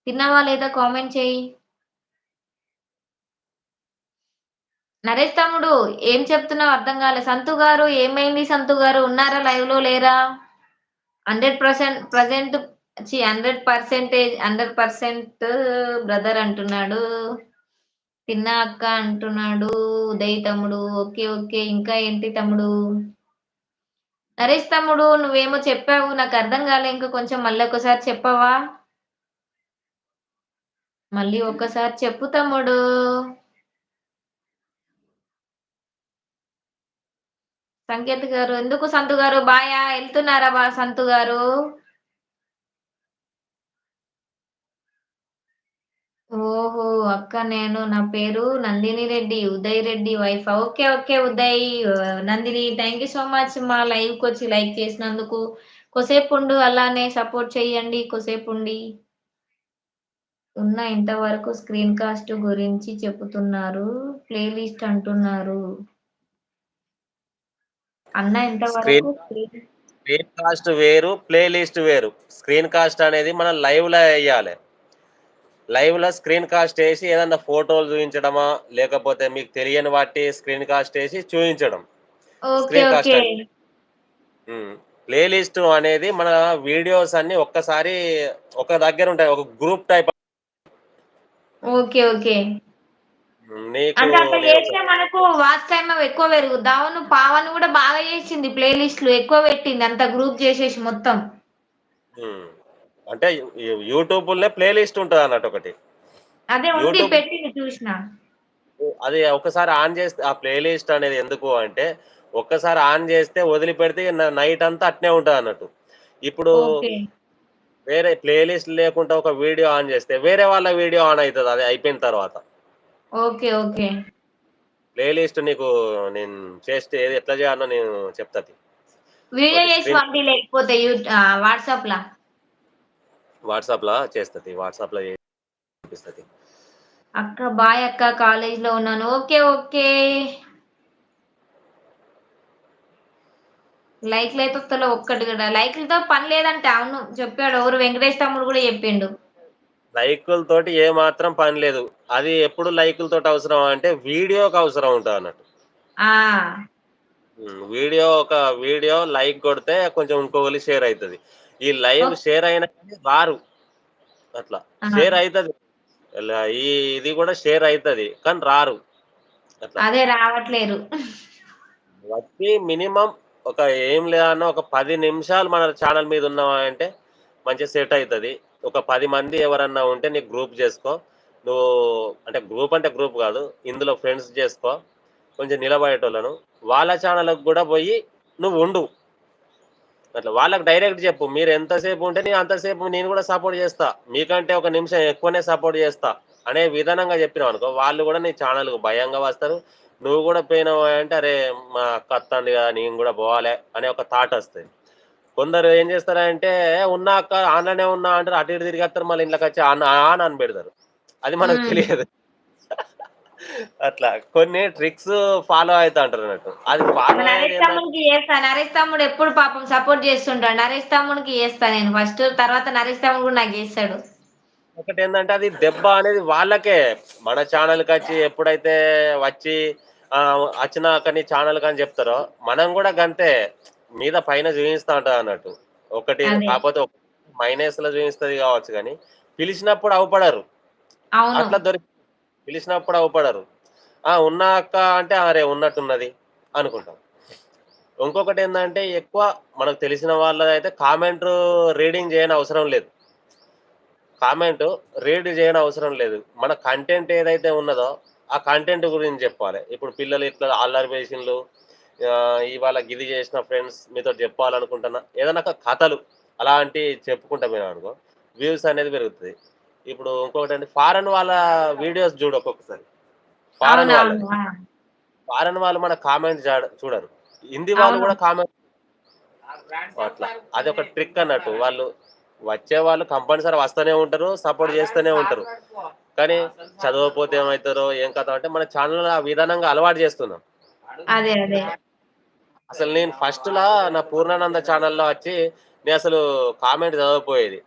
తిన్నావా లేదా కామెంట్ చెయ్యి. నరేష్ తమ్ముడు ఏం చెప్తున్నావు అర్థం కాలే. సంతు గారు ఏమైంది సంతు గారు? ఉన్నారా లైవ్‌లో లేరా? 100% ప్రెజెంట్ ఛీ 100% బ్రదర్ అంటున్నాడు. తిన్నా అక్క అంటున్నాడు ఉదయ్ తమ్ముడు. ఓకే. ఓకే. ఇంకా ఏంటి తమ్ముడు? నరేష్ తమ్ముడు నువ్వేమో చెప్పావు నాకర్థం కాలే. ఇంక కొంచెం మళ్ళొకసారి చెప్పవా? మళ్ళీ ఒక్కసారి చెప్పు తమ్ముడు. సంకేత్ గారు ఎందుకు సంతు గారు బాయా? ఎళ్తున్నారా సంతు గారు? ఓహో! అక్క నా పేరు నందిని రెడ్డి. ఉదయ్ రెడ్డి వైఫా? Okay. Okay. Uday Nandini thank you so much మా లైవ్‌కొచ్చి లైక్ చేసినందుకు. కొసేపుండు అలానే సపోర్ట్ చేయండి కొసేపుండి. ఇంతవరకు స్క్రీన్ కాస్ట్ గురించి చెప్పుతున్నారు. ప్లే లిస్ట్ అంటున్నారు. ఇంతవరకు స్క్రీన్ స్క్రీన్ కాస్ట్ వేరు, ప్లే లిస్ట్ వేరు. స్క్రీన్ కాస్ట్ అనేది మనం లైవ్‌లో ఎయ్యాలె. లైవ్‌లో స్క్రీన్ కాస్ట్ ఏసి ఏదన్నా ఫోటోలు చూయించడమా, లేకపోతే మీకు తెలియని వాటి స్క్రీన్ కాస్ట్ ఏసి చూయించడం. ఓకే. Screen cost okay. అంటే. ప్లే లిస్ట్ అనేది మన వీడియోస్ అన్నీ ఒక్కసారి ఒక దగ్గరుంటాయి. ఒక గ్రూప్ టైప్. ఓకే. ఓకే. నీకు అంటే అట్లా చేస్తే నేనొకసారి మనకు వాచ్ టైమ్ ఎక్కువ పెరుగుద్ది. అవును. పావని గూడా బాగా చేసింది ప్లే లిస్ట్‌లు ఎక్కువ పెట్టింది. అంతా గ్రూప్ చేసేసి మొత్తం. హ్మ్. అంటే యూట్యూబుల్నే ప్లే లిస్ట్ ఉంటదన్నట్టు ఒకటి. అదే ఉంది యూట్యూబ్ పెట్టింది చూసిన. అది ఒక్కసారి ఆన్ చేస్తే ఆ ప్లే లిస్ట్ అనేది ఎందుకు అంటే, ఒక్కసారి ఆన్ చేస్తే వదిలిపెడితే నైట్ అంతా అట్నే ఉంటదన్నట్టు. ఇప్పుడు ఓకే. వేరే ప్లే లిస్ట్ లేకుండా ఒక వీడియో ఆన్ చేస్తే, వేరే వాళ్ళ వీడియో ఆన్ అయితది అది అయిపోయిన తర్వాత. ఓకే. ఓకే. ప్లే లిస్ట్ నీకు నేను చేస్తే ఎట్లా చేయాలో నేను చెప్తా తీ. వీడియో ఒకటి చేసి స్క్రీన్ పంపి లేకపోతే వాట్సాప్‌లా. వాట్సాప్‌లా చేస్తా తీ. వాట్సాప్‌లో చేసి పంపిస్తా తీ. అక్క బాయ్ అక్క కాలేజ్‌లో ఉన్నాను. ఓకే. ఓకే. లైక్‌లయితే వస్తలేవు ఒక్కటి గూడా. లైకులతో పని లేదంట. అవును. చెప్పాడు. ఎవరు వెంకటేష్ తమ్ముడు గూడా చెప్పిండు. లైకులతోటి ఏమాత్రం పని లేదు. అది ఎప్పుడు లైకులతోటి అవసరం అంటే వీడియోకి అవసరం ఉంటదన్నట్టు. ఆ! వీడియో లైక్ కొడితే కొంచెం ఇంకొకలికి షేర్ అయితది. ఈ లైవ్ ఓక్ షేర్ అయినా కానీ రారు. అట్లా. ఆ! షేర్ అయితది. ఈ ఇది గూడా షేర్ అయితది. కానీ రారు. అట్లా. అదే రావట్లేరు. వచ్చి మినిమమ్ ఒక ఏం లేదన్నా ఒక 10 నిమిషాలు మన ఛానెల్ మీద ఉన్నావంటే మంచిగా సెట్ అయితది. ఒక 10 మంది ఎవరన్నా ఉంటే నీకు గ్రూప్ జేసుకో. నువ్వు అంటే గ్రూప్ అంటే గ్రూప్ గాదు. ఇందులో ఫ్రెండ్స్ జేసుకో. కొంచెం నిలబడేటోళ్ళను. వాళ్ళ ఛానెల్‌కి గూడా బోయి నువ్వుండు. అట్లా వాళ్ళకి డైరెక్ట్ జెప్పు. మీరు ఎంతసేపు ఉంటే నేను అంతసేపు నేను గూడా సపోర్ట్ జేస్తా. మీకంటే ఒక నిమిషం ఎక్కువనే సపోర్ట్ జేస్తా. అనే విధానంగా జెప్పినావనుకో వాళ్ళు గూడా నీ ఛానెల్‌కి భయంగా వస్తారు. నువ్వు గూడా పోయినావంటే అరే! మా అక్క అత్తంది గదా! నేను గూడా బోవాలే అనే ఒక థాట్ ఒస్తది. కొందరు ఏం జేస్తారంటే ఉన్నా అక్క ఆన్‌లోనే ఉన్నా అంటారు. అటు ఇటు తిరిగేస్తారు. మళ్ళీ ఇంట్లోకొచ్చి ఆన్ అని బెడతారు. అది మనకు హ్మ్. తెలియదు. అట్లా కొన్ని ట్రిక్స్ ఫాలో అయితా అంటారన్నట్టు. అది ఫాలో అయ్యేది నరేష్ ఏందంటే తమ్మునికి చేస్తా. నరేష్ తమ్ముడు ఎప్పుడు పాపం సపోర్ట్ చేస్తుంటాడు. నరేష్ తమ్మునికి చేస్తా నేను ఫస్ట్. తర్వాత నరేష్ తమ్ముడు కూడా నాకు చేస్తాడు. ఒకటేందంటే అది దెబ్బ అనేది వాళ్ళకే. మన ఛానెల్‌కొచ్చి ఎప్పుడైతే వచ్చి అచ్చినాక నీ ఛానెల్‌కి అని జెప్తారో, మనం గూడా గంతే. మీద పైన చూయిస్తా ఉంటదన్నట్టు. ఒకటి అదే. కాపోతే మైనస్‌లో చూయిస్తది గావచ్చు గానీ, పిలిచినప్పుడు అవుపడరు. అవును. అట్లా పిలిచినప్పుడు అవుపడరు. ఆ! ఉన్నా అక్క అంటే, అరే! ఉన్నట్టున్నది అనుకుంటాం. ఇంకొకటేందంటే ఎక్కువ మనకు తెలిసిన వాళ్ళదైతే కామెంటు రీడింగ్ చేయనవసరం లేదు. కామెంటు రీడ్ చేయనవసరం లేదు. మన కంటెంట్ ఏదైతే ఉన్నదో, ఆ కంటెంట్ గురించి జెప్పాలె. ఇప్పుడు పిల్లలు ఇట్లా అల్లరి చేసిండ్లు, ఇవాళ గిది చేసిన ఫ్రెండ్స్ మీతోటి జెప్పాలనుకుంటున్నా. ఏదన్నా ఒక కథలు అలాంటియి చెప్పుకుంటా పోయినామనుకో, వ్యూస్ అనేది పెరుగుతది. ఇప్పుడు ఇంకొకటంటే ఫారెన్ వాళ్ళ వీడియోస్ జూడు ఒక్కొక్కసారి. ఫారెన్ అవునవును. వాళ్ళవి. ఆ! ఫారెన్ వాళ్ళు మన కామెంట్స్ చూడరు. హిందీ వాళ్ళు అవును. గూడా కామెంట్ అట్లా. అదొక ట్రిక్ అన్నట్టు. వాళ్ళు వచ్చేవాళ్ళు కంపల్సరీ వస్తనే ఉంటారు. సపోర్ట్ చేస్తూనే ఉంటారు. కానీ చదవకపోతే ఏమైతారో, ఏం కథో అంటే మన ఛానెల్ ఆ విధానంగా అలవాటు చేస్తున్నాం. అదే. అదే. అసలు నేను ఫస్ట్‌లా నా పూర్ణానంద ఛానెల్‌లో వచ్చి నేనసలు కామెంట్ చదవకపోయేది.